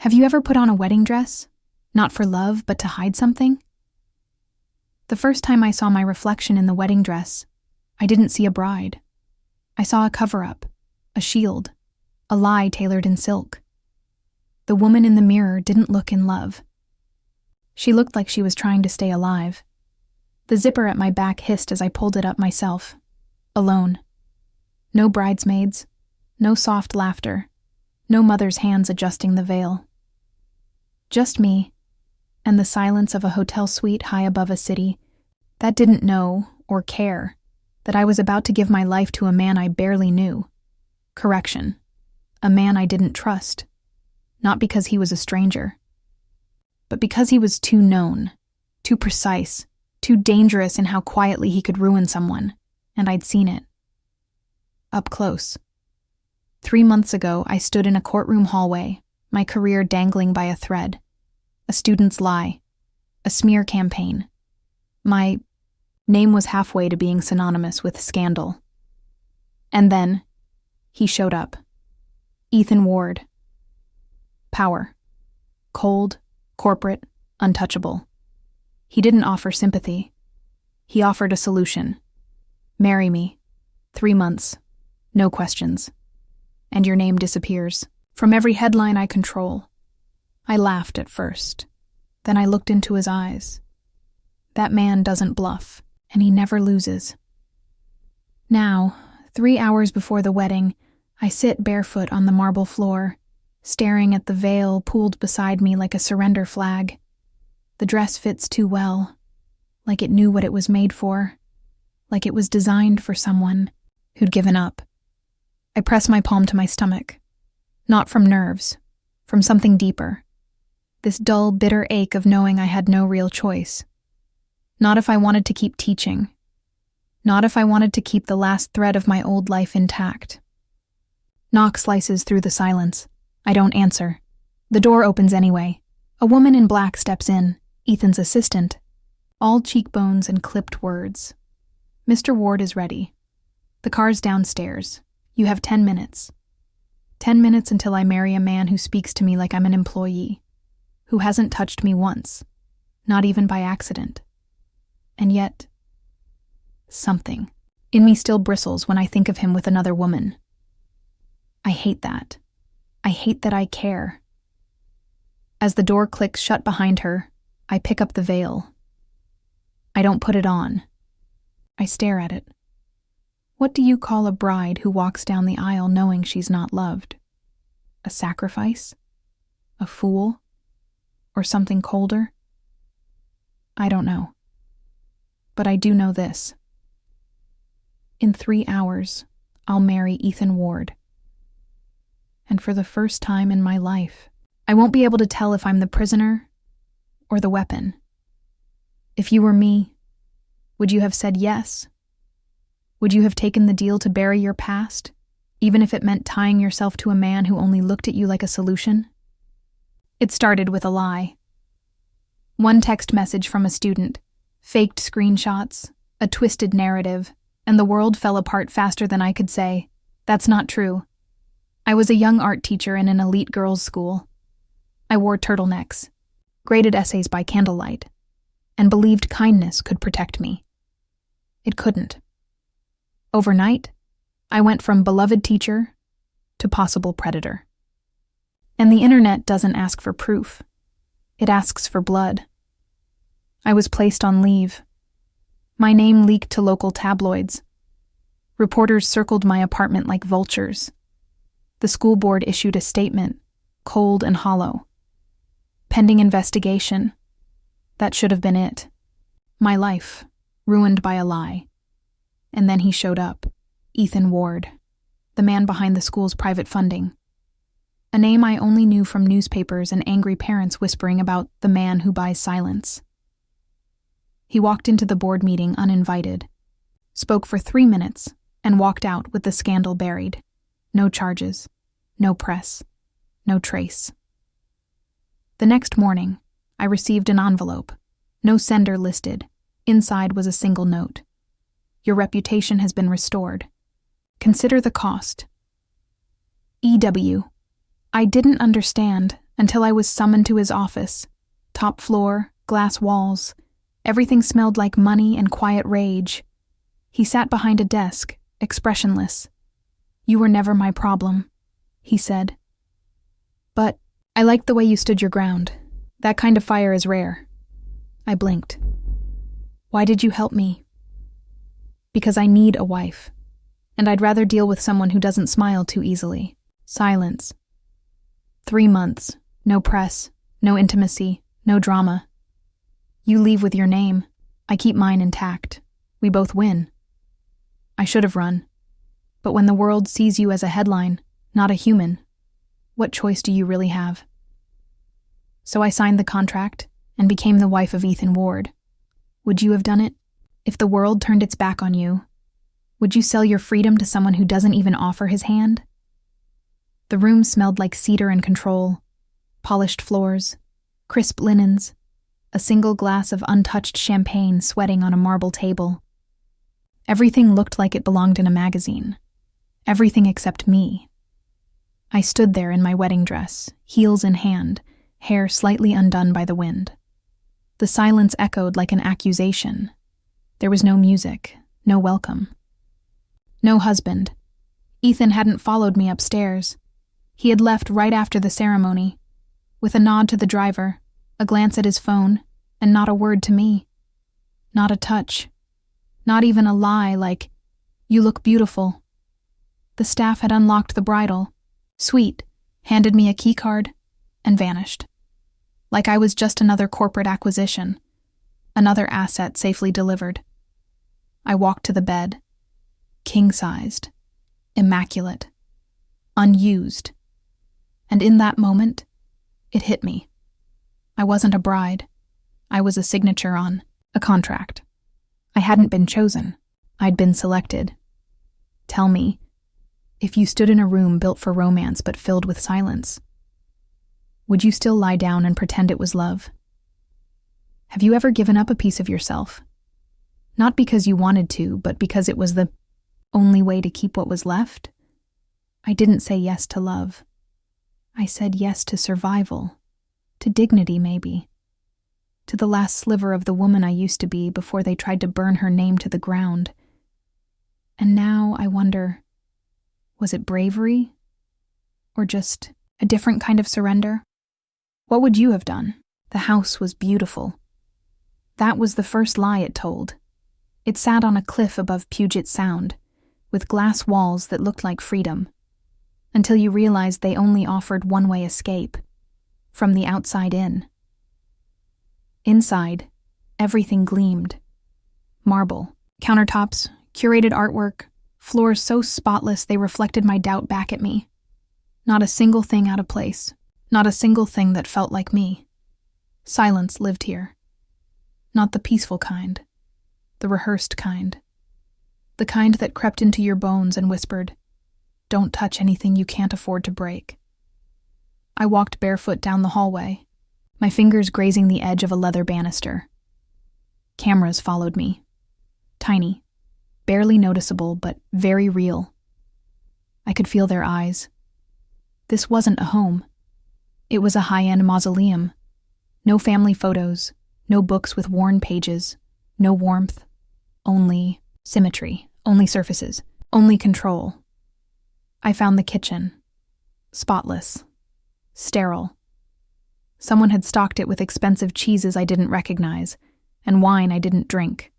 Have you ever put on a wedding dress? Not for love, but to hide something? The first time I saw my reflection in the wedding dress, I didn't see a bride. I saw a cover-up, a shield, a lie tailored in silk. The woman in the mirror didn't look in love. She looked like she was trying to stay alive. The zipper at my back hissed as I pulled it up myself. Alone. No bridesmaids, no soft laughter, no mother's hands adjusting the veil. Just me, and the silence of a hotel suite high above a city that didn't know or care that I was about to give my life to a man I barely knew. Correction, a man I didn't trust. Not because he was a stranger, but because he was too known, too precise, too dangerous in how quietly he could ruin someone, and I'd seen it. Up close. 3 months ago, I stood in a courtroom hallway, my career dangling by a thread. A student's lie. A smear campaign. My name was halfway to being synonymous with scandal. And then, he showed up. Ethan Ward. Power. Cold, corporate, untouchable. He didn't offer sympathy. He offered a solution. Marry me. 3 months. No questions. And your name disappears from every headline I control. I laughed at first. Then I looked into his eyes. That man doesn't bluff, and he never loses. Now, 3 hours before the wedding, I sit barefoot on the marble floor, staring at the veil pooled beside me like a surrender flag. The dress fits too well, like it knew what it was made for, like it was designed for someone who'd given up. I press my palm to my stomach, not from nerves, from something deeper. This dull, bitter ache of knowing I had no real choice. Not if I wanted to keep teaching. Not if I wanted to keep the last thread of my old life intact. Knock slices through the silence. I don't answer. The door opens anyway. A woman in black steps in, Ethan's assistant. All cheekbones and clipped words. Mr. Ward is ready. The car's downstairs. You have 10 minutes. 10 minutes until I marry a man who speaks to me like I'm an employee. Who hasn't touched me once. Not even by accident. And yet, something in me still bristles when I think of him with another woman. I hate that. I hate that I care. As the door clicks shut behind her, I pick up the veil. I don't put it on. I stare at it. What do you call a bride who walks down the aisle knowing she's not loved? A sacrifice? A fool? Or something colder? I don't know. But I do know this. In 3 hours, I'll marry Ethan Ward. And for the first time in my life, I won't be able to tell if I'm the prisoner or the weapon. If you were me, would you have said yes? Would you have taken the deal to bury your past, even if it meant tying yourself to a man who only looked at you like a solution? It started with a lie. One text message from a student, faked screenshots, a twisted narrative, and the world fell apart faster than I could say, "That's not true." I was a young art teacher in an elite girls' school. I wore turtlenecks, graded essays by candlelight, and believed kindness could protect me. It couldn't. Overnight, I went from beloved teacher to possible predator. And the internet doesn't ask for proof. It asks for blood. I was placed on leave. My name leaked to local tabloids. Reporters circled my apartment like vultures. The school board issued a statement, cold and hollow. Pending investigation. That should have been it. My life, ruined by a lie. And then he showed up. Ethan Ward, the man behind the school's private funding. A name I only knew from newspapers and angry parents whispering about the man who buys silence. He walked into the board meeting uninvited, spoke for 3 minutes, and walked out with the scandal buried. No charges, no press, no trace. The next morning, I received an envelope, no sender listed. Inside was a single note. Your reputation has been restored. Consider the cost. E.W. I didn't understand until I was summoned to his office. Top floor, glass walls. Everything smelled like money and quiet rage. He sat behind a desk, expressionless. "You were never my problem," he said. "But I liked the way you stood your ground. That kind of fire is rare." I blinked. "Why did you help me?" "Because I need a wife, and I'd rather deal with someone who doesn't smile too easily." Silence. 3 months. No press, no intimacy, no drama. You leave with your name. I keep mine intact. We both win. I should have run. But when the world sees you as a headline, not a human, what choice do you really have? So I signed the contract and became the wife of Ethan Ward. Would you have done it? If the world turned its back on you, would you sell your freedom to someone who doesn't even offer his hand? The room smelled like cedar and control. Polished floors, crisp linens, a single glass of untouched champagne sweating on a marble table. Everything looked like it belonged in a magazine. Everything except me. I stood there in my wedding dress, heels in hand, hair slightly undone by the wind. The silence echoed like an accusation. There was no music, no welcome. No husband. Ethan hadn't followed me upstairs. He had left right after the ceremony, with a nod to the driver, a glance at his phone, and not a word to me. Not a touch. Not even a lie like, "You look beautiful." The staff had unlocked the bridal, sweet, handed me a keycard, and vanished. Like I was just another corporate acquisition, another asset safely delivered. I walked to the bed, king-sized, immaculate, unused. And in that moment, it hit me. I wasn't a bride. I was a signature on a contract. I hadn't been chosen. I'd been selected. Tell me, if you stood in a room built for romance but filled with silence, would you still lie down and pretend it was love? Have you ever given up a piece of yourself? Not because you wanted to, but because it was the only way to keep what was left? I didn't say yes to love. I said yes to survival, to dignity maybe, to the last sliver of the woman I used to be before they tried to burn her name to the ground. And now I wonder, was it bravery? Or just a different kind of surrender? What would you have done? The house was beautiful. That was the first lie it told. It sat on a cliff above Puget Sound, with glass walls that looked like freedom, until you realized they only offered one-way escape, from the outside in. Inside, everything gleamed. Marble, countertops, curated artwork, floors so spotless they reflected my doubt back at me. Not a single thing out of place, not a single thing that felt like me. Silence lived here. Not the peaceful kind, the rehearsed kind. The kind that crept into your bones and whispered, "Don't touch anything you can't afford to break." I walked barefoot down the hallway, my fingers grazing the edge of a leather banister. Cameras followed me. Tiny, barely noticeable, but very real. I could feel their eyes. This wasn't a home. It was a high-end mausoleum. No family photos, no books with worn pages, no warmth, only symmetry, only surfaces, only control. I found the kitchen. Spotless. Sterile. Someone had stocked it with expensive cheeses I didn't recognize, and wine I didn't drink.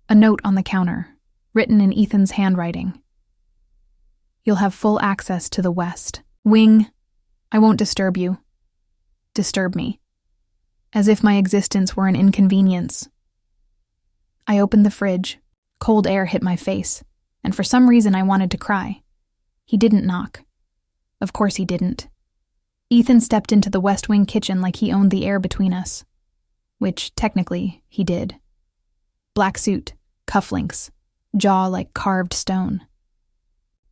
A note on the counter, written in Ethan's handwriting. "You'll have full access to the west wing. I won't disturb you." Disturb me. As if my existence were an inconvenience. I opened the fridge. Cold air hit my face, and for some reason I wanted to cry. He didn't knock. Of course he didn't. Ethan stepped into the West Wing kitchen like he owned the air between us. Which, technically, he did. Black suit, cufflinks, jaw like carved stone.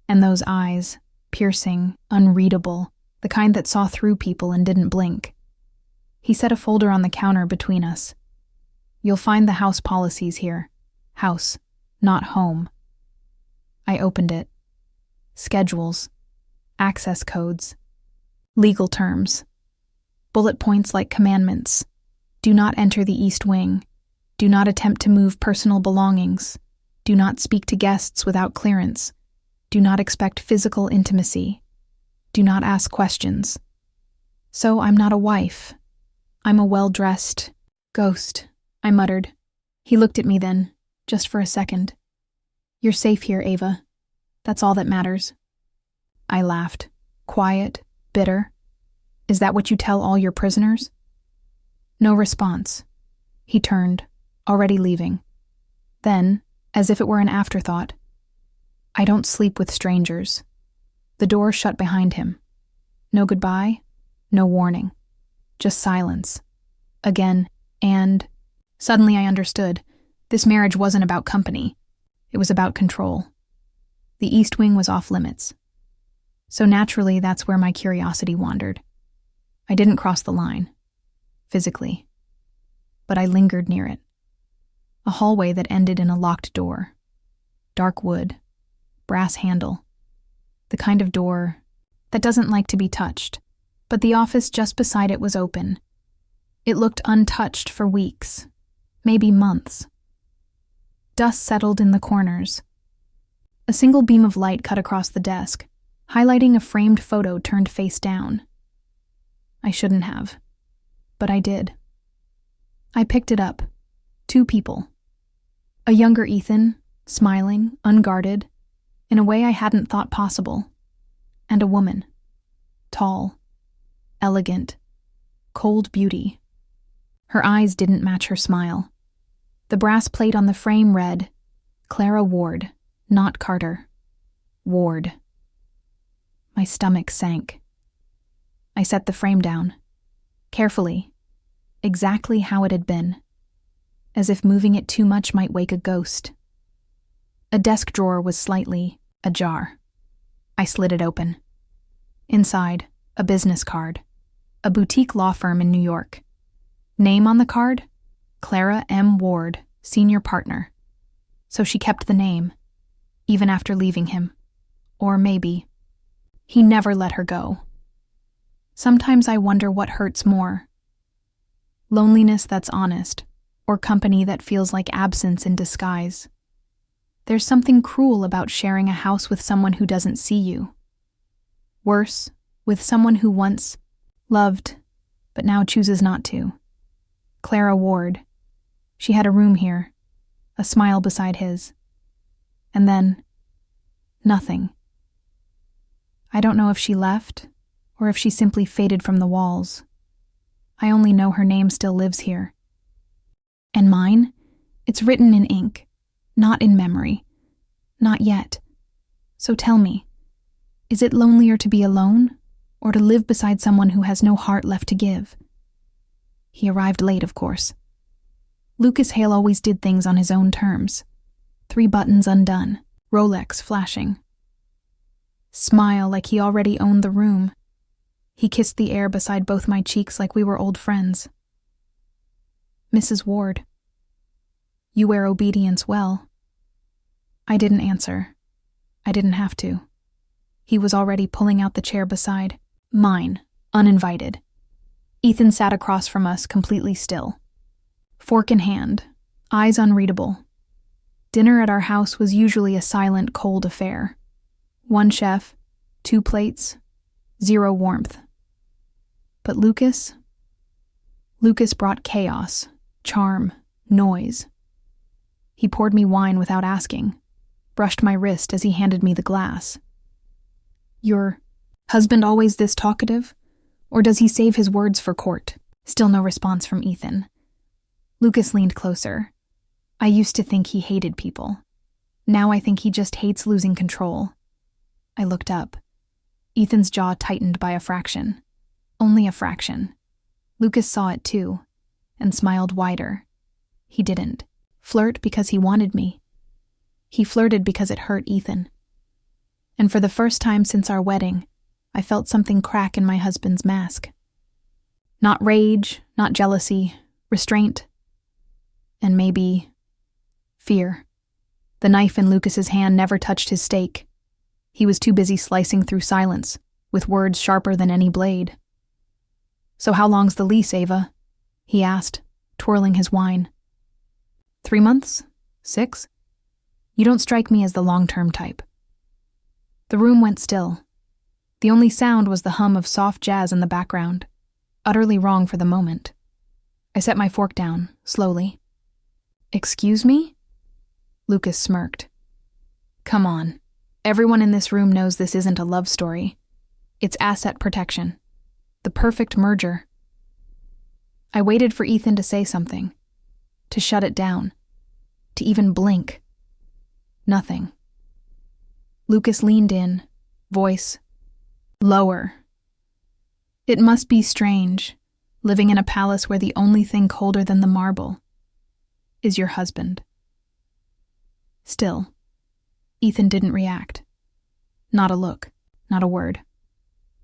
And those eyes, piercing, unreadable, the kind that saw through people and didn't blink. He set a folder on the counter between us. "You'll find the house policies here. House, not home." I opened it. Schedules, access codes, Legal terms. Bullet points like commandments. Do not enter the East Wing. Do not attempt to move personal belongings. Do not speak to guests without clearance. Do not expect physical intimacy. Do not ask questions. So I'm not a wife. I'm a well-dressed ghost, I muttered. He looked at me then, just for a second. You're safe here, Ava. That's all that matters. I laughed. Quiet, bitter. Is that what you tell all your prisoners? No response. He turned, already leaving. Then, as if it were an afterthought, I don't sleep with strangers. The door shut behind him. No goodbye, no warning. Just silence. Again, and suddenly I understood. This marriage wasn't about company. It was about control. The East Wing was off limits. So naturally, that's where my curiosity wandered. I didn't cross the line, physically, but I lingered near it. A hallway that ended in a locked door. Dark wood, brass handle. The kind of door that doesn't like to be touched, but the office just beside it was open. It looked untouched for weeks, maybe months. Dust settled in the corners. A single beam of light cut across the desk, highlighting a framed photo turned face down. I shouldn't have, but I did. I picked it up. 2 people. A younger Ethan, smiling, unguarded, in a way I hadn't thought possible, and a woman. Tall, elegant, cold beauty. Her eyes didn't match her smile. The brass plate on the frame read, Clara Ward, not Carter. Ward. My stomach sank. I set the frame down, carefully, exactly how it had been, as if moving it too much might wake a ghost. A desk drawer was slightly ajar. I slid it open. Inside, a business card. A boutique law firm in New York. Name on the card? Clara M. Ward, senior partner. So she kept the name, even after leaving him. Or maybe, he never let her go. Sometimes I wonder what hurts more. Loneliness that's honest, or company that feels like absence in disguise. There's something cruel about sharing a house with someone who doesn't see you. Worse, with someone who once loved, but now chooses not to. Clara Ward. She had a room here, a smile beside his. And then, nothing. I don't know if she left, or if she simply faded from the walls. I only know her name still lives here. And mine? It's written in ink, not in memory. Not yet. So tell me, is it lonelier to be alone, or to live beside someone who has no heart left to give? He arrived late, of course. Lucas Hale always did things on his own terms. 3 buttons undone, Rolex flashing. Smile like he already owned the room. He kissed the air beside both my cheeks like we were old friends. Mrs. Ward. You wear obedience well. I didn't answer. I didn't have to. He was already pulling out the chair beside mine, uninvited. Ethan sat across from us, completely still. Fork in hand, eyes unreadable. Dinner at our house was usually a silent, cold affair. 1 chef, 2 plates, 0 warmth. But Lucas brought chaos, charm, noise. He poured me wine without asking, brushed my wrist as he handed me the glass. Your husband always this talkative? Or does he save his words for court? Still no response from Ethan. Lucas leaned closer. I used to think he hated people. Now I think he just hates losing control. I looked up. Ethan's jaw tightened by a fraction. Only a fraction. Lucas saw it too, and smiled wider. He didn't flirt because he wanted me. He flirted because it hurt Ethan. And for the first time since our wedding, I felt something crack in my husband's mask. Not rage, not jealousy, restraint, and maybe fear. The knife in Lucas's hand never touched his steak. He was too busy slicing through silence, with words sharper than any blade. "So how long's the lease, Ava?" he asked, twirling his wine. 3 months? 6? You don't strike me as the long-term type. The room went still. The only sound was the hum of soft jazz in the background, utterly wrong for the moment. I set my fork down, slowly. "Excuse me?" Lucas smirked. "Come on. Everyone in this room knows this isn't a love story. It's asset protection. The perfect merger." I waited for Ethan to say something, to shut it down, to even blink. Nothing. Lucas leaned in, voice lower. "It must be strange, living in a palace where the only thing colder than the marble is your husband." Still, Ethan didn't react. Not a look, not a word.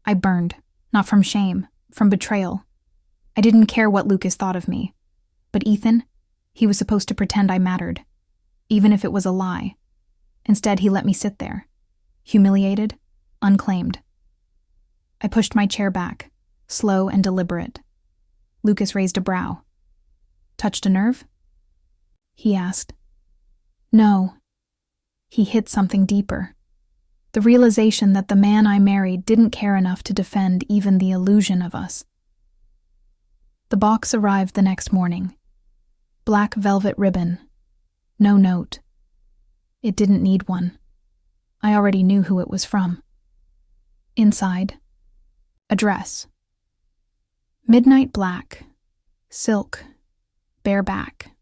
I burned, not from shame, from betrayal. I didn't care what Lucas thought of me. But Ethan, he was supposed to pretend I mattered, even if it was a lie. Instead, he let me sit there, humiliated, unclaimed. I pushed my chair back, slow and deliberate. Lucas raised a brow. "Touched a nerve?" he asked. "No." He hit something deeper. The realization that the man I married didn't care enough to defend even the illusion of us. The box arrived the next morning. Black velvet ribbon. No note. It didn't need one. I already knew who it was from. Inside, a dress. Midnight black. Silk. Bare back.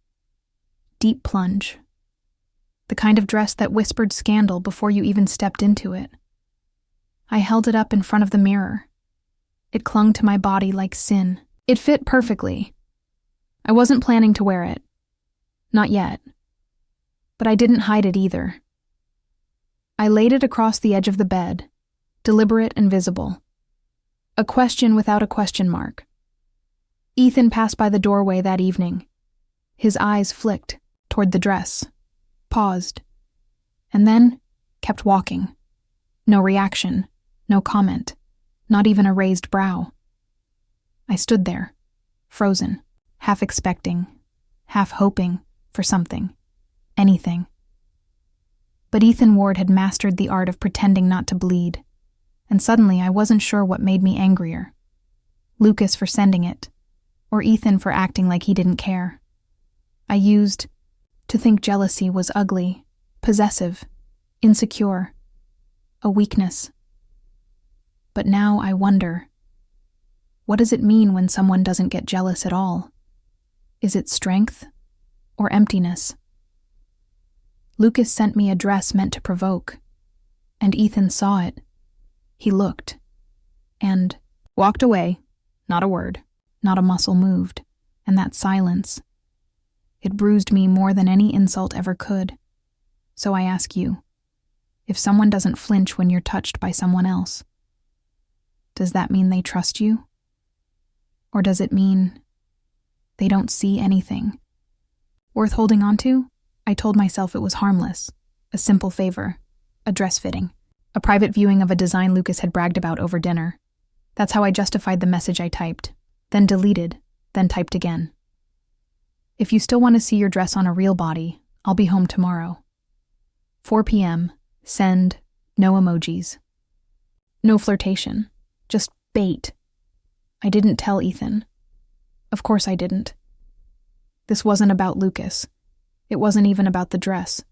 Deep plunge. The kind of dress that whispered scandal before you even stepped into it. I held it up in front of the mirror. It clung to my body like sin. It fit perfectly. I wasn't planning to wear it. Not yet. But I didn't hide it either. I laid it across the edge of the bed, deliberate and visible. A question without a question mark. Ethan passed by the doorway that evening. His eyes flicked toward the dress, paused, and then kept walking. No reaction, no comment, not even a raised brow. I stood there, frozen, half expecting, half hoping for something, anything. But Ethan Ward had mastered the art of pretending not to bleed, and suddenly I wasn't sure what made me angrier. Lucas for sending it, or Ethan for acting like he didn't care. I used to think jealousy was ugly, possessive, insecure, a weakness. But now I wonder, what does it mean when someone doesn't get jealous at all? Is it strength or emptiness? Lucas sent me a dress meant to provoke, and Ethan saw it. He looked, and walked away, not a word, not a muscle moved, and that silence. It bruised me more than any insult ever could. So I ask you, if someone doesn't flinch when you're touched by someone else, does that mean they trust you? Or does it mean they don't see anything worth holding on to? I told myself it was harmless, a simple favor, a dress fitting, a private viewing of a design Lucas had bragged about over dinner. That's how I justified the message I typed, then deleted, then typed again. If you still want to see your dress on a real body, I'll be home tomorrow. 4 p.m., send, no emojis. No flirtation, just bait. I didn't tell Ethan. Of course I didn't. This wasn't about Lucas. It wasn't even about the dress.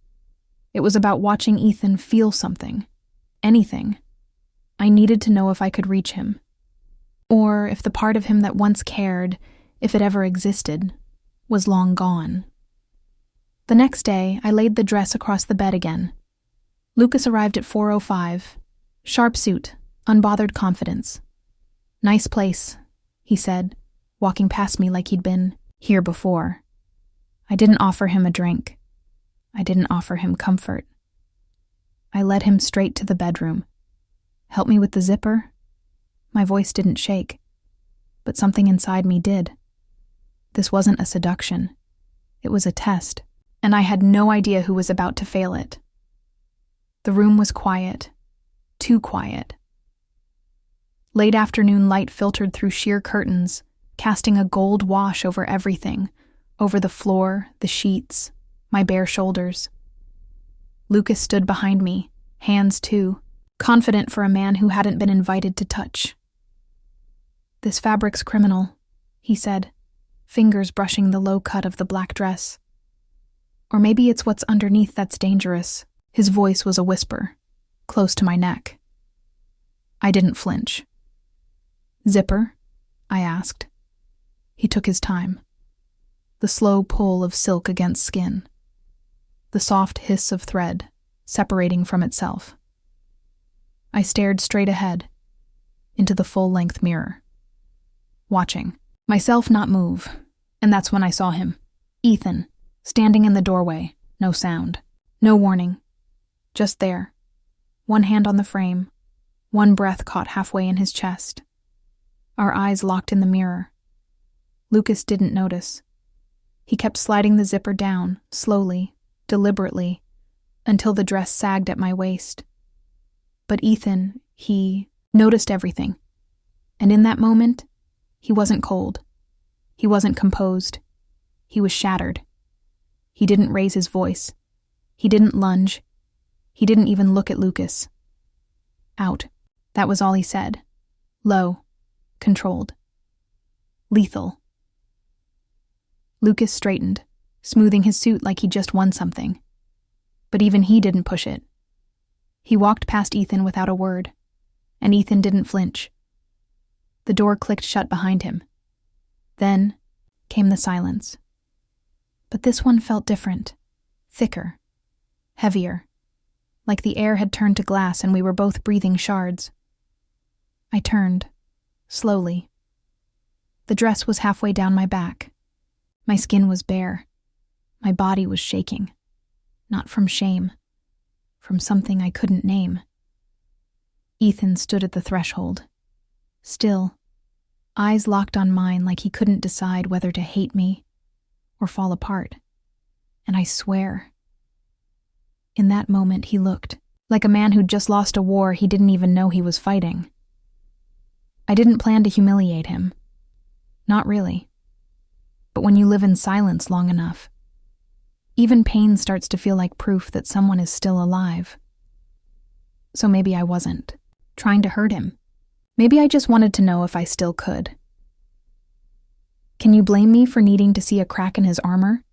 It was about watching Ethan feel something. Anything. I needed to know if I could reach him. Or if the part of him that once cared, if it ever existed, was long gone. The next day, I laid the dress across the bed again. Lucas arrived at 4:05. Sharp suit, unbothered confidence. "Nice place," he said, walking past me like he'd been here before. I didn't offer him a drink. I didn't offer him comfort. I led him straight to the bedroom. "Help me with the zipper?" My voice didn't shake, but something inside me did. This wasn't a seduction. It was a test, and I had no idea who was about to fail it. The room was quiet, too quiet. Late afternoon light filtered through sheer curtains, casting a gold wash over everything, over the floor, the sheets, my bare shoulders. Lucas stood behind me, hands too, confident for a man who hadn't been invited to touch. "This fabric's criminal," he said, fingers brushing the low cut of the black dress. "Or maybe it's what's underneath that's dangerous." His voice was a whisper, close to my neck. I didn't flinch. "Zipper?" I asked. He took his time. The slow pull of silk against skin. The soft hiss of thread, separating from itself. I stared straight ahead, into the full-length mirror. Watching. Myself not move, and that's when I saw him. Ethan, standing in the doorway, no sound, no warning. Just there, one hand on the frame, one breath caught halfway in his chest. Our eyes locked in the mirror. Lucas didn't notice. He kept sliding the zipper down, slowly, deliberately, until the dress sagged at my waist. But Ethan, he noticed everything. And in that moment, he wasn't cold. He wasn't composed. He was shattered. He didn't raise his voice. He didn't lunge. He didn't even look at Lucas. Out. That was all he said. Low. Controlled. Lethal. Lucas straightened, smoothing his suit like he just won something. But even he didn't push it. He walked past Ethan without a word, and Ethan didn't flinch. The door clicked shut behind him. Then came the silence. But this one felt different, thicker, heavier, like the air had turned to glass and we were both breathing shards. I turned, slowly. The dress was halfway down my back. My skin was bare. My body was shaking. Not from shame, from something I couldn't name. Ethan stood at the threshold. Still, eyes locked on mine like he couldn't decide whether to hate me or fall apart. And I swear, in that moment he looked like a man who'd just lost a war he didn't even know he was fighting. I didn't plan to humiliate him. Not really. But when you live in silence long enough, even pain starts to feel like proof that someone is still alive. So maybe I wasn't trying to hurt him. Maybe I just wanted to know if I still could. Can you blame me for needing to see a crack in his armor?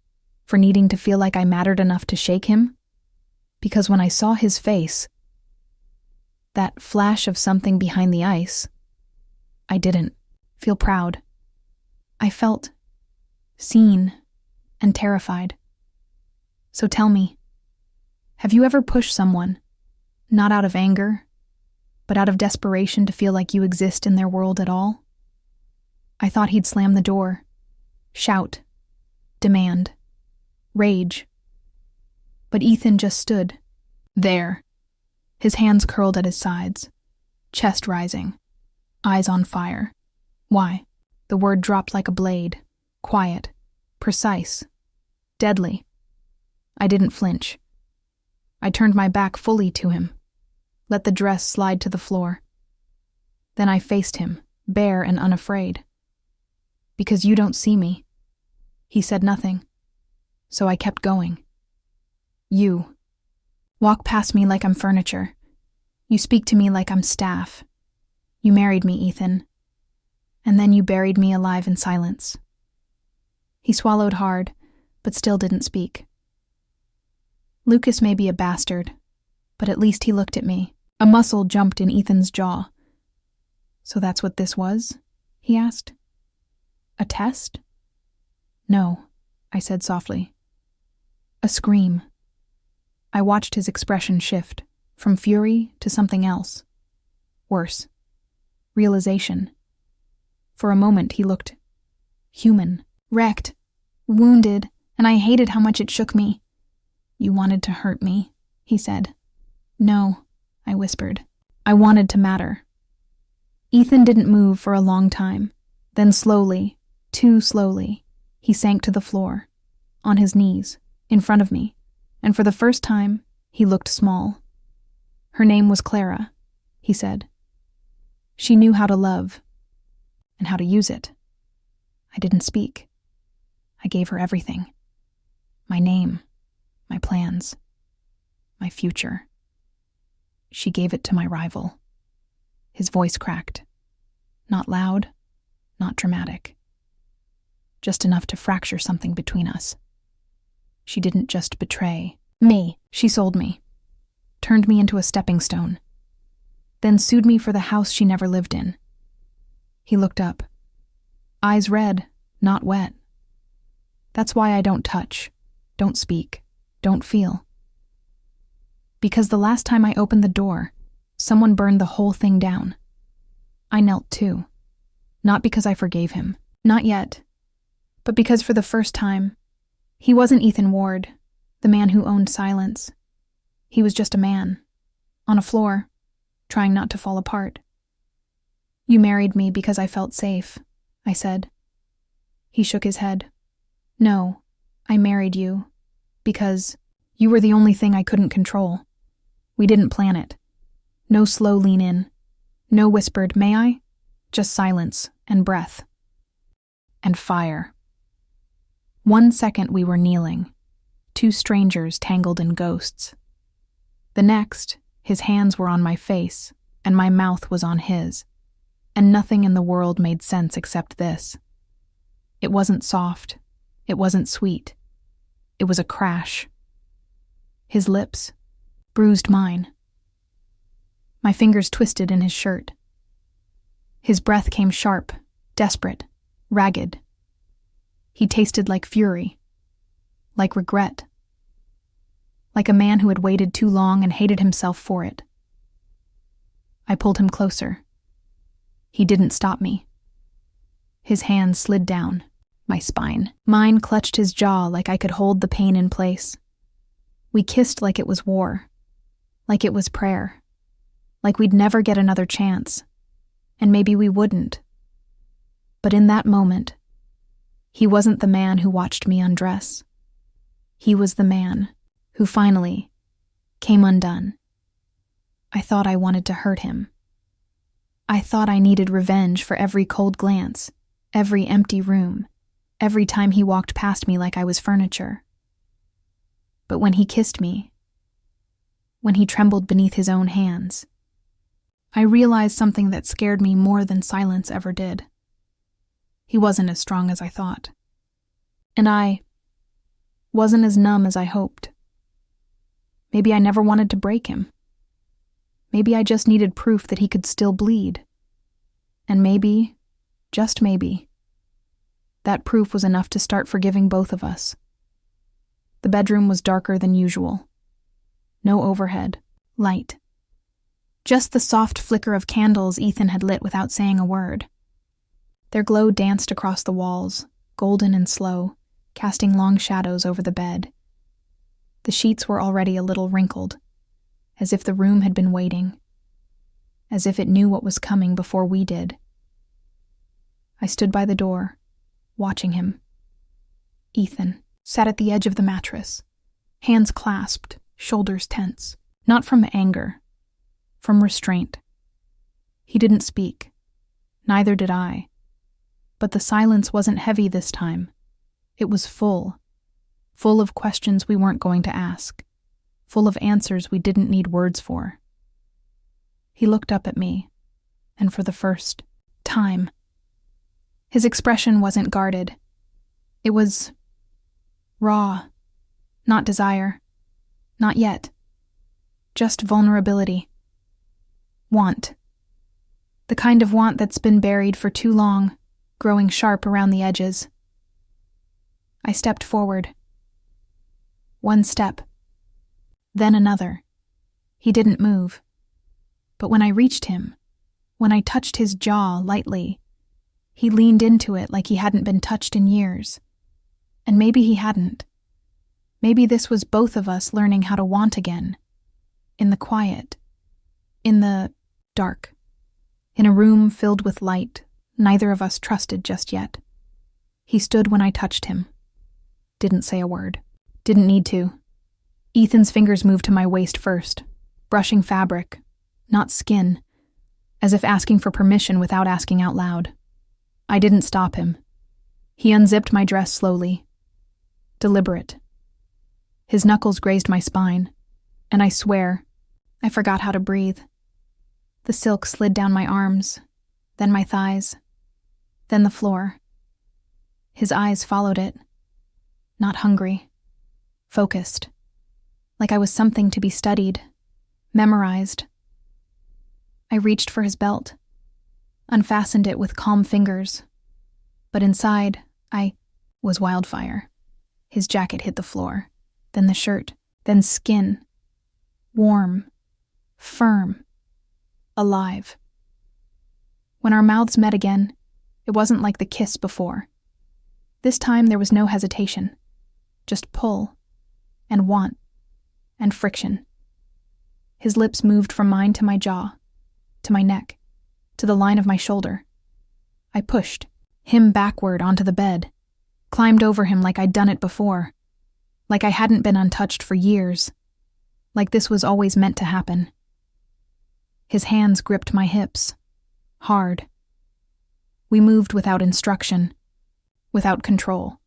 For needing to feel like I mattered enough to shake him? Because when I saw his face, that flash of something behind the ice, I didn't feel proud. I felt seen and terrified. So tell me, have you ever pushed someone, not out of anger, but out of desperation to feel like you exist in their world at all? I thought he'd slam the door, shout, demand, rage. But Ethan just stood, there, his hands curled at his sides, chest rising, eyes on fire. Why? The word dropped like a blade, quiet, precise, deadly. I didn't flinch. I turned my back fully to him, let the dress slide to the floor. Then I faced him, bare and unafraid. Because you don't see me. He said nothing, so I kept going. You walk past me like I'm furniture. You speak to me like I'm staff. You married me, Ethan. And then you buried me alive in silence. He swallowed hard, but still didn't speak. Lucas may be a bastard, but at least he looked at me. A muscle jumped in Ethan's jaw. So that's what this was? He asked. A test? No, I said softly. A scream. I watched his expression shift, from fury to something else. Worse. Realization. For a moment he looked human, wrecked, wounded, and I hated how much it shook me. You wanted to hurt me, he said. No, I whispered. I wanted to matter. Ethan didn't move for a long time. Then slowly, too slowly, he sank to the floor, on his knees, in front of me, and for the first time, he looked small. Her name was Clara, he said. She knew how to love and how to use it. I didn't speak. I gave her everything. My name, my plans, my future. She gave it to my rival. His voice cracked. Not loud, not dramatic. Just enough to fracture something between us. She didn't just betray me. She sold me. Turned me into a stepping stone. Then sued me for the house she never lived in. He looked up. Eyes red, not wet. That's why I don't touch, don't speak, don't feel. Because the last time I opened the door, someone burned the whole thing down. I knelt too. Not because I forgave him. Not yet. But because for the first time, he wasn't Ethan Ward, the man who owned silence. He was just a man, on a floor, trying not to fall apart. You married me because I felt safe, I said. He shook his head. No, I married you because you were the only thing I couldn't control. We didn't plan it. No slow lean in. No whispered, may I? Just silence and breath. And fire. 1 second we were kneeling, two strangers tangled in ghosts. The next, his hands were on my face, and my mouth was on his, and nothing in the world made sense except this. It wasn't soft. It wasn't sweet. It was a crash. His lips bruised mine. My fingers twisted in his shirt. His breath came sharp, desperate, ragged. He tasted like fury, like regret, like a man who had waited too long and hated himself for it. I pulled him closer. He didn't stop me. His hand slid down my spine. Mine clutched his jaw like I could hold the pain in place. We kissed like it was war, like it was prayer, like we'd never get another chance, and maybe we wouldn't. But in that moment, he wasn't the man who watched me undress. He was the man who finally came undone. I thought I wanted to hurt him. I thought I needed revenge for every cold glance, every empty room, every time he walked past me like I was furniture. But when he kissed me, when he trembled beneath his own hands, I realized something that scared me more than silence ever did. He wasn't as strong as I thought. And I wasn't as numb as I hoped. Maybe I never wanted to break him. Maybe I just needed proof that he could still bleed. And maybe, just maybe, that proof was enough to start forgiving both of us. The bedroom was darker than usual. No overhead light. Just the soft flicker of candles Ethan had lit without saying a word. Their glow danced across the walls, golden and slow, casting long shadows over the bed. The sheets were already a little wrinkled, as if the room had been waiting, as if it knew what was coming before we did. I stood by the door, watching him. Ethan sat at the edge of the mattress, hands clasped, shoulders tense, not from anger, from restraint. He didn't speak. Neither did I. But the silence wasn't heavy this time. It was full of questions we weren't going to ask, full of answers we didn't need words for. He looked up at me, and for the first time, his expression wasn't guarded. It was raw, not desire, not yet, just vulnerability. Want. The kind of want that's been buried for too long, growing sharp around the edges. I stepped forward. One step. Then another. He didn't move. But when I reached him, when I touched his jaw lightly, he leaned into it like he hadn't been touched in years. And maybe he hadn't. Maybe this was both of us learning how to want again. In the quiet. In the dark. In a room filled with light neither of us trusted just yet. He stood when I touched him. Didn't say a word. Didn't need to. Ethan's fingers moved to my waist first, brushing fabric, not skin, as if asking for permission without asking out loud. I didn't stop him. He unzipped my dress slowly. Deliberate. His knuckles grazed my spine, and I swear, I forgot how to breathe. The silk slid down my arms, then my thighs, then the floor. His eyes followed it. Not hungry. Focused. Like I was something to be studied, memorized. I reached for his belt, unfastened it with calm fingers. But inside, I was wildfire. His jacket hit the floor, then the shirt, then skin. Warm, firm, alive. When our mouths met again, it wasn't like the kiss before. This time there was no hesitation, just pull, and want, and friction. His lips moved from mine to my jaw, to my neck, to the line of my shoulder. I pushed him backward onto the bed, climbed over him like I'd done it before, like I hadn't been untouched for years, like this was always meant to happen. His hands gripped my hips, hard. We moved without instruction, without control,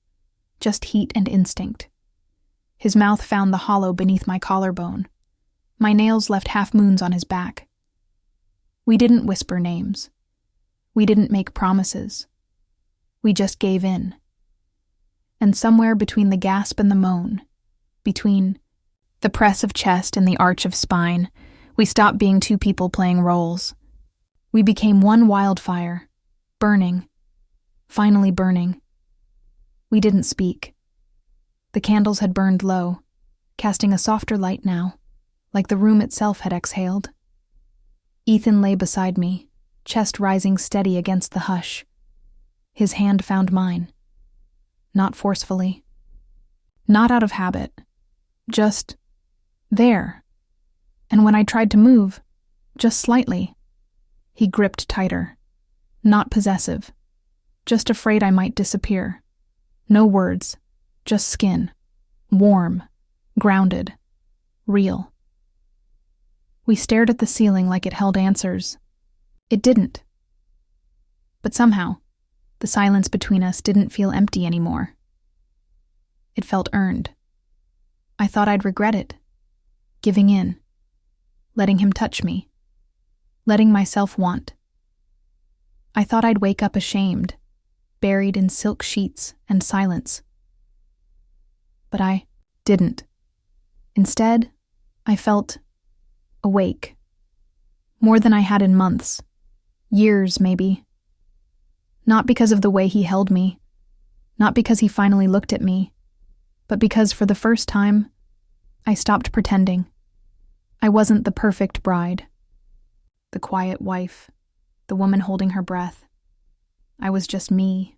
just heat and instinct. His mouth found the hollow beneath my collarbone. My nails left half moons on his back. We didn't whisper names. We didn't make promises. We just gave in. And somewhere between the gasp and the moan, between the press of chest and the arch of spine, we stopped being two people playing roles. We became one wildfire, burning, finally burning. We didn't speak. The candles had burned low, casting a softer light now, like the room itself had exhaled. Ethan lay beside me, chest rising steady against the hush. His hand found mine. Not forcefully. Not out of habit. Just there. And when I tried to move, just slightly, he gripped tighter. Not possessive. Just afraid I might disappear. No words. Just skin. Warm. Grounded. Real. We stared at the ceiling like it held answers. It didn't. But somehow, the silence between us didn't feel empty anymore. It felt earned. I thought I'd regret it. Giving in. Letting him touch me. Letting myself want. I thought I'd wake up ashamed, buried in silk sheets and silence. But I didn't. Instead, I felt awake. More than I had in months. Years, maybe. Not because of the way he held me, not because he finally looked at me, but because for the first time, I stopped pretending. I wasn't the perfect bride, the quiet wife, the woman holding her breath. I was just me,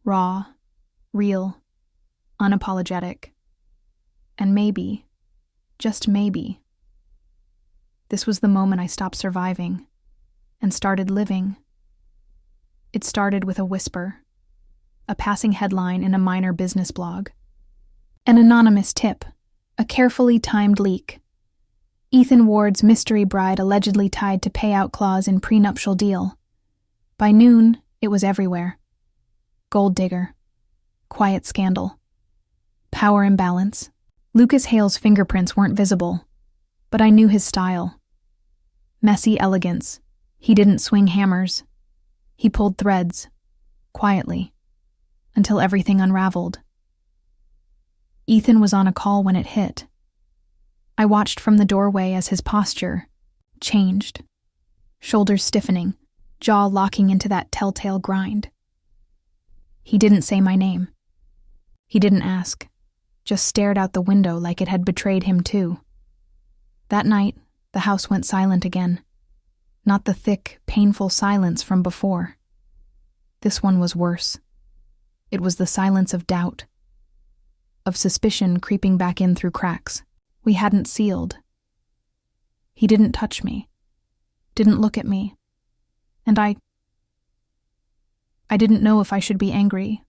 raw, real, unapologetic. And maybe, just maybe, this was the moment I stopped surviving and started living. It started with a whisper, a passing headline in a minor business blog, an anonymous tip, a carefully timed leak. Ethan Ward's mystery bride allegedly tied to payout clause in prenuptial deal. By noon, it was everywhere. Gold digger. Quiet scandal. Power imbalance. Lucas Hale's fingerprints weren't visible, but I knew his style. Messy elegance. He didn't swing hammers. He pulled threads, quietly, until everything unraveled. Ethan was on a call when it hit. I watched from the doorway as his posture changed, shoulders stiffening, jaw locking into that telltale grind. He didn't say my name. He didn't ask, just stared out the window like it had betrayed him too. That night, the house went silent again. Not the thick, painful silence from before. This one was worse. It was the silence of doubt, of suspicion creeping back in through cracks we hadn't sealed. He didn't touch me, didn't look at me, and I didn't know if I should be angry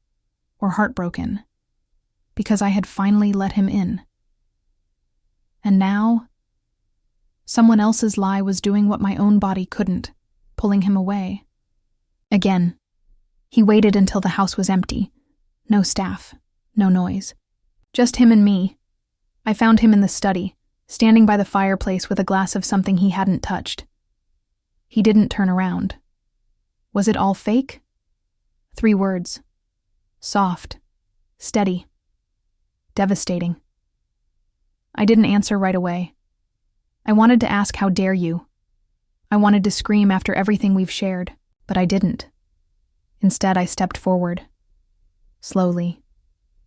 or heartbroken, because I had finally let him in. And now, someone else's lie was doing what my own body couldn't, pulling him away. Again, he waited until the house was empty. No staff, no noise. Just him and me. I found him in the study, standing by the fireplace with a glass of something he hadn't touched. He didn't turn around. Was it all fake? 3 words. Soft. Steady. Devastating. I didn't answer right away. I wanted to ask, how dare you? I wanted to scream after everything we've shared, but I didn't. Instead, I stepped forward. Slowly.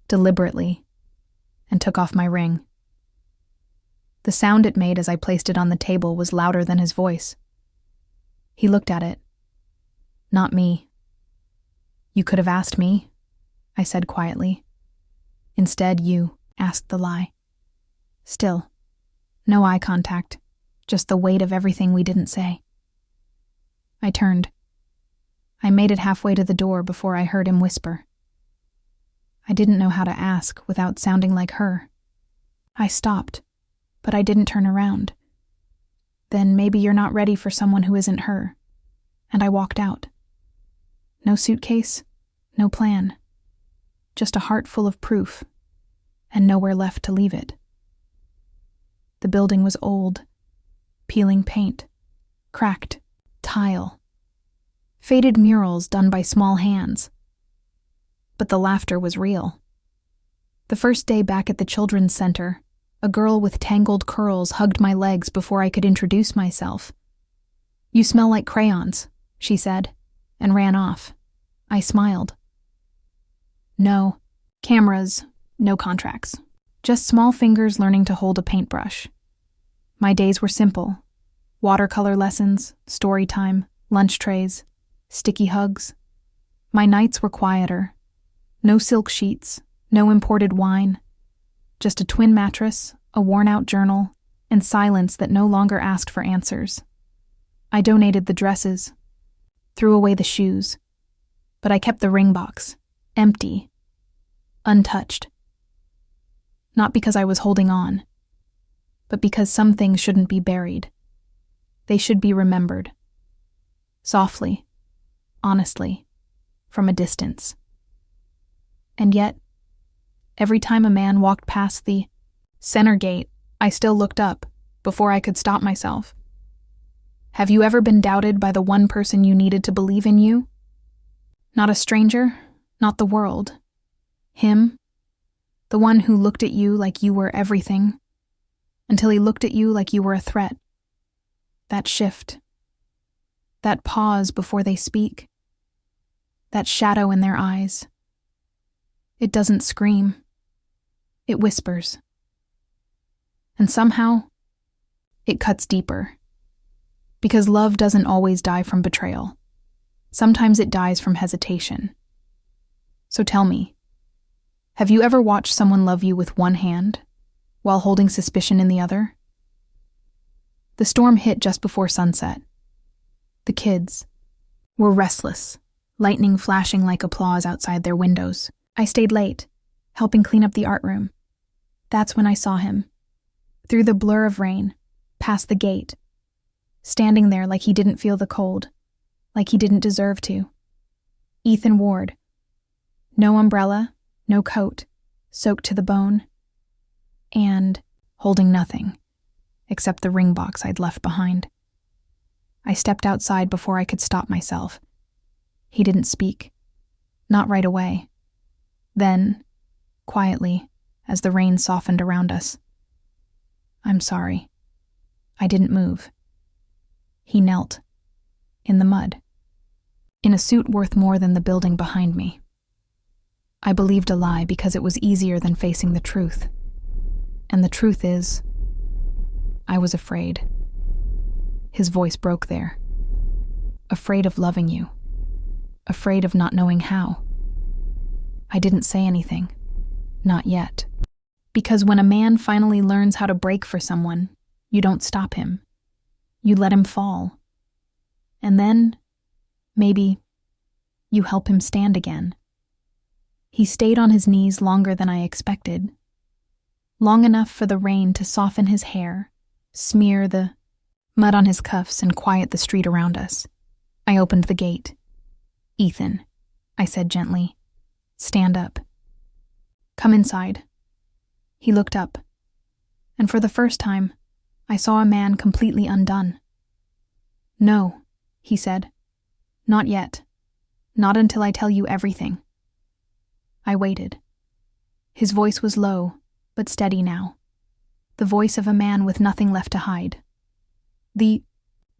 Deliberately. And took off my ring. The sound it made as I placed it on the table was louder than his voice. He looked at it. Not me. You could have asked me, I said quietly. Instead, you asked the lie. Still, no eye contact, just the weight of everything we didn't say. I turned. I made it halfway to the door before I heard him whisper. I didn't know how to ask without sounding like her. I stopped, but I didn't turn around. Then maybe you're not ready for someone who isn't her. And I walked out. No suitcase, no plan. Just a heart full of proof, and nowhere left to leave it. The building was old, peeling paint, cracked, tile, faded murals done by small hands. But the laughter was real. The first day back at the children's center, a girl with tangled curls hugged my legs before I could introduce myself. You smell like crayons, she said, and ran off. I smiled. No cameras, no contracts. Just small fingers learning to hold a paintbrush. My days were simple. Watercolor lessons, story time, lunch trays, sticky hugs. My nights were quieter. No silk sheets, no imported wine. Just a twin mattress, a worn-out journal, and silence that no longer asked for answers. I donated the dresses, threw away the shoes, but I kept the ring box, empty, untouched. Not because I was holding on, but because some things shouldn't be buried. They should be remembered. Softly, honestly, from a distance. And yet, every time a man walked past the center gate, I still looked up before I could stop myself. Have you ever been doubted by the one person you needed to believe in you? Not a stranger, not the world. Him, the one who looked at you like you were everything, until he looked at you like you were a threat. That shift, that pause before they speak, that shadow in their eyes. It doesn't scream. It whispers. And somehow, it cuts deeper. Because love doesn't always die from betrayal. Sometimes it dies from hesitation. So tell me, have you ever watched someone love you with one hand, while holding suspicion in the other? The storm hit just before sunset. The kids were restless, lightning flashing like applause outside their windows. I stayed late, helping clean up the art room. That's when I saw him. Through the blur of rain, past the gate, standing there like he didn't feel the cold, like he didn't deserve to. Ethan Ward. No umbrella, no coat, soaked to the bone, and holding nothing, except the ring box I'd left behind. I stepped outside before I could stop myself. He didn't speak. Not right away. Then, quietly, as the rain softened around us, I'm sorry. I didn't move. He knelt, in the mud, in a suit worth more than the building behind me. I believed a lie because it was easier than facing the truth. And the truth is, I was afraid. His voice broke there. Afraid of loving you. Afraid of not knowing how. I didn't say anything. Not yet. Because when a man finally learns how to break for someone, you don't stop him. You let him fall. And then, maybe, you help him stand again. He stayed on his knees longer than I expected. Long enough for the rain to soften his hair, smear the mud on his cuffs, and quiet the street around us. I opened the gate. "Ethan," I said gently, "stand up. Come inside." He looked up, and for the first time, I saw a man completely undone. "No," he said. "Not yet. Not until I tell you everything." I waited. His voice was low, but steady now. The voice of a man with nothing left to hide. "The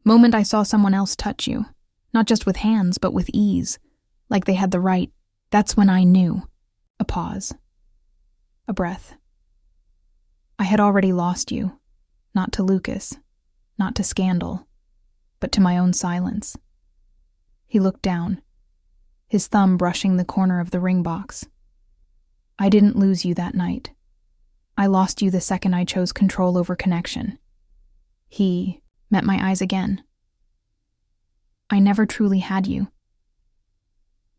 moment I saw someone else touch you, not just with hands, but with ease, like they had the right, that's when I knew." A pause. A breath. "I had already lost you, not to Lucas, not to scandal, but to my own silence." He looked down, his thumb brushing the corner of the ring box. "I didn't lose you that night. I lost you the second I chose control over connection." He met my eyes again. "I never truly had you,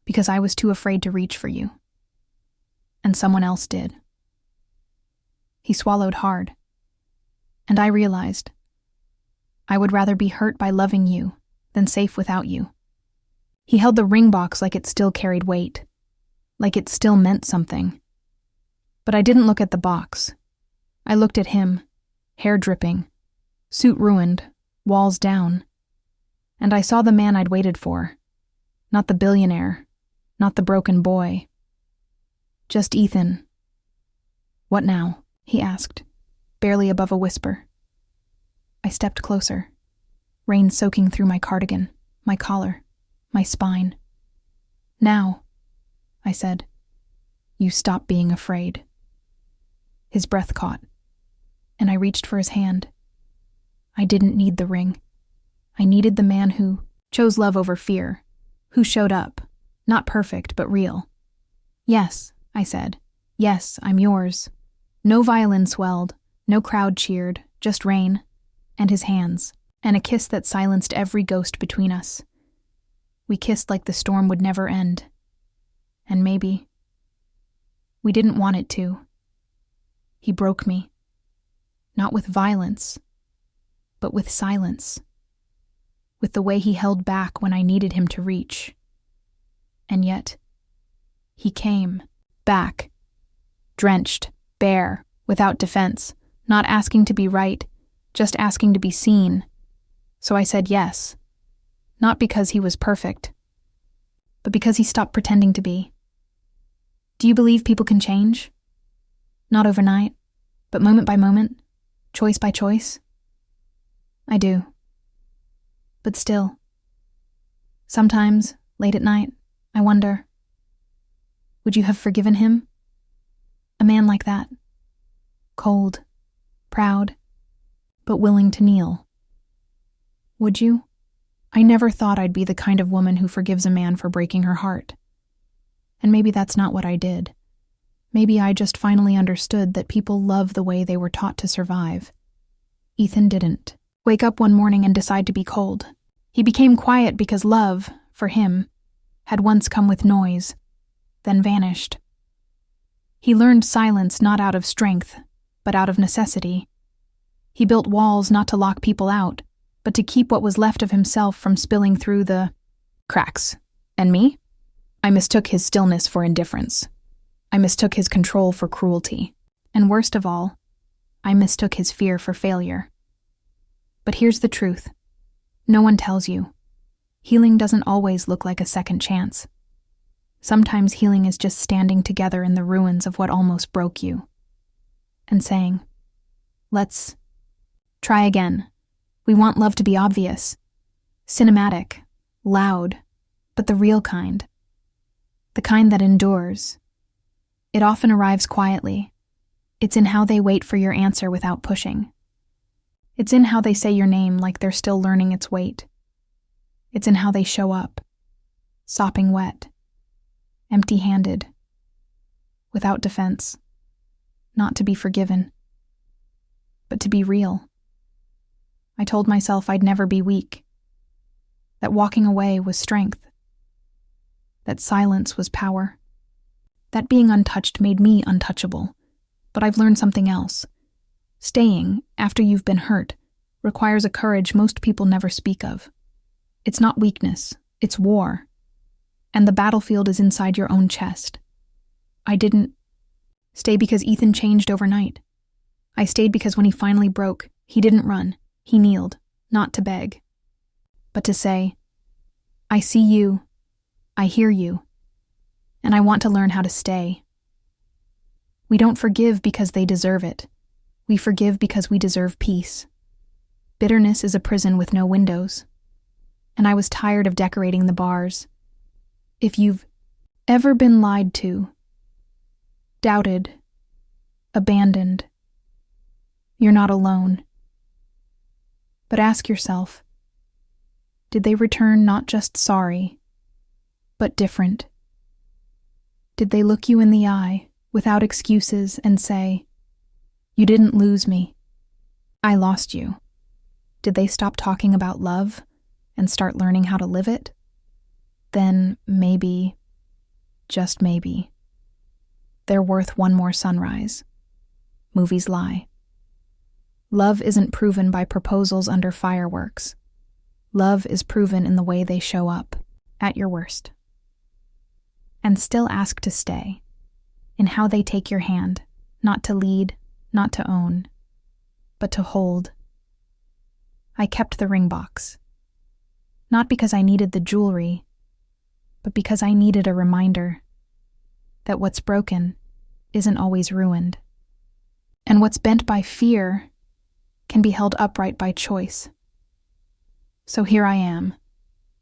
because I was too afraid to reach for you. And someone else did." He swallowed hard, and I realized I would rather be hurt by loving you than safe without you. He held the ring box like it still carried weight, like it still meant something. But I didn't look at the box. I looked at him, hair dripping, suit ruined, walls down. And I saw the man I'd waited for. Not the billionaire, not the broken boy. Just Ethan. "What now?" he asked, barely above a whisper. I stepped closer, rain soaking through my cardigan, my collar, my spine. "Now," I said, "you stop being afraid." His breath caught, and I reached for his hand. I didn't need the ring. I needed the man who chose love over fear, who showed up, not perfect but real. "Yes," I said. "Yes, I'm yours." No violin swelled, no crowd cheered, just rain, and his hands, and a kiss that silenced every ghost between us. We kissed like the storm would never end. And maybe we didn't want it to. He broke me. Not with violence, but with silence. With the way he held back when I needed him to reach. And yet, he came, back, drenched, bare, without defense, not asking to be right, just asking to be seen. So I said yes. Not because he was perfect, but because he stopped pretending to be. "Do you believe people can change? Not overnight, but moment by moment, choice by choice?" "I do. But still, sometimes, late at night, I wonder, would you have forgiven him? A man like that. Cold, proud, but willing to kneel. Would you? I never thought I'd be the kind of woman who forgives a man for breaking her heart. And maybe that's not what I did. Maybe I just finally understood that people love the way they were taught to survive. Ethan didn't wake up one morning and decide to be cold. He became quiet because love, for him, had once come with noise, then vanished. He learned silence not out of strength, but out of necessity. He built walls not to lock people out, but to keep what was left of himself from spilling through the cracks. And me? I mistook his stillness for indifference. I mistook his control for cruelty. And worst of all, I mistook his fear for failure. But here's the truth. No one tells you. Healing doesn't always look like a second chance. Sometimes healing is just standing together in the ruins of what almost broke you. And saying, let's try again. We want love to be obvious, cinematic, loud, but the real kind. The kind that endures. It often arrives quietly. It's in how they wait for your answer without pushing. It's in how they say your name like they're still learning its weight. It's in how they show up, sopping wet, empty-handed, without defense, not to be forgiven, but to be real. I told myself I'd never be weak, that walking away was strength, that silence was power, that being untouched made me untouchable. But I've learned something else. Staying, after you've been hurt, requires a courage most people never speak of. It's not weakness, it's war. And the battlefield is inside your own chest. I didn't stay because Ethan changed overnight. I stayed because when he finally broke, he didn't run. He kneeled, not to beg, but to say, I see you, I hear you, and I want to learn how to stay. We don't forgive because they deserve it. We forgive because we deserve peace. Bitterness is a prison with no windows. And I was tired of decorating the bars. If you've ever been lied to, doubted, abandoned, you're not alone. But ask yourself, did they return not just sorry, but different? Did they look you in the eye without excuses and say, you didn't lose me, I lost you? Did they stop talking about love and start learning how to live it? Then maybe, just maybe, they're worth one more sunrise. Movies lie. Love isn't proven by proposals under fireworks. Love is proven in the way they show up, at your worst. And still ask to stay, in how they take your hand, not to lead, not to own, but to hold. I kept the ring box, not because I needed the jewelry, but because I needed a reminder that what's broken isn't always ruined, and what's bent by fear can be held upright by choice. So here I am,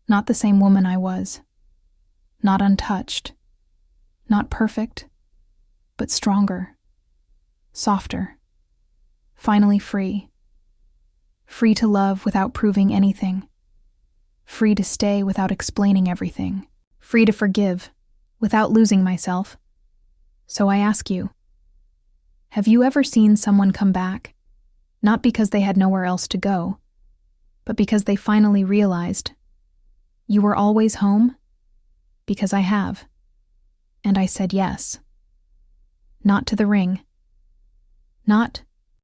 not the same woman I was, not untouched, not perfect, but stronger, softer, finally free. Free to love without proving anything. Free to stay without explaining everything. Free to forgive without losing myself. So I ask you, have you ever seen someone come back, not because they had nowhere else to go, but because they finally realized, you were always home? Because I have. And I said yes. Not to the ring. Not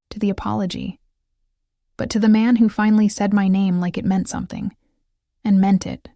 to the apology. But to the man who finally said my name like it meant something, and meant it